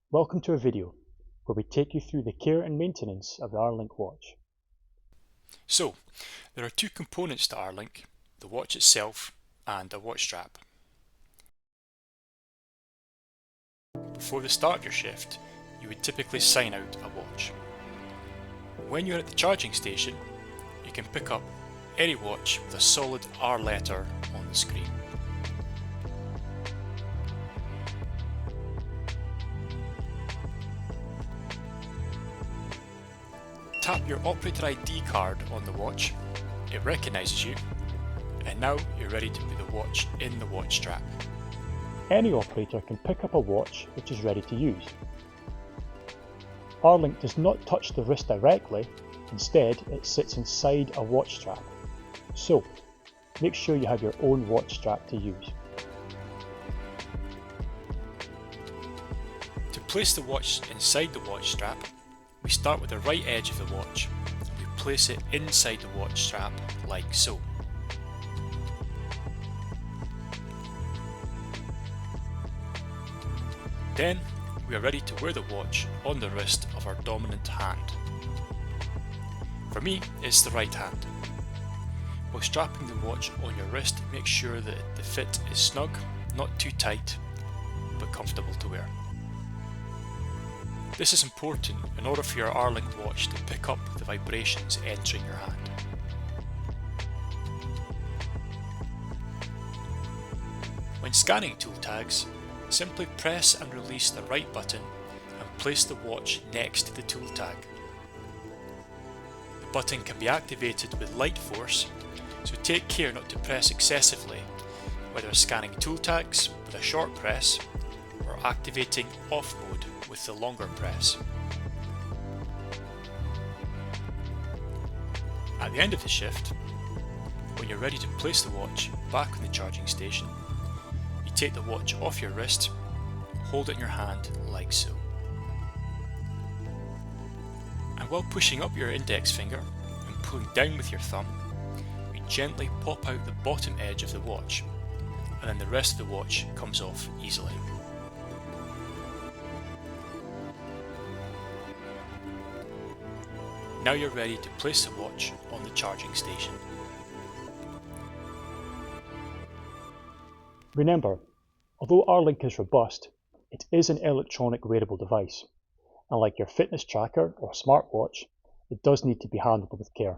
Welcome to a video where we take you through the care and maintenance of the R-Link watch. So, there are two components to R-Link, the watch itself and a watch strap. Before the start of your shift, you would typically sign out a watch. When you're at the charging station, you can pick up any watch with a solid R letter on the screen. Tap your operator ID card on the watch, it recognises you, and now you're ready to put the watch in the watch strap. Any operator can pick up a watch which is ready to use. R-Link does not touch the wrist directly, instead it sits inside a watch strap. So, make sure you have your own watch strap to use. To place the watch inside the watch strap, we start with the right edge of the watch and we place it inside the watch strap like so. Then we are ready to wear the watch on the wrist of our dominant hand. For me, it's the right hand. While strapping the watch on your wrist, make sure that the fit is snug, not too tight, but comfortable to wear. This is important in order for your R-Link watch to pick up the vibrations entering your hand. When scanning tool tags, simply press and release the right button and place the watch next to the tool tag. The button can be activated with light force, so take care not to press excessively, whether scanning tool tags with a short press or activating off mode with the longer press. At the end of the shift, when you're ready to place the watch back on the charging station, you take the watch off your wrist, hold it in your hand like so. And while pushing up your index finger and pulling down with your thumb, you gently pop out the bottom edge of the watch, and then the rest of the watch comes off easily. Now you're ready to place the watch on the charging station. Remember, although R-Link is robust, it is an electronic wearable device, and like your fitness tracker or smartwatch, it does need to be handled with care.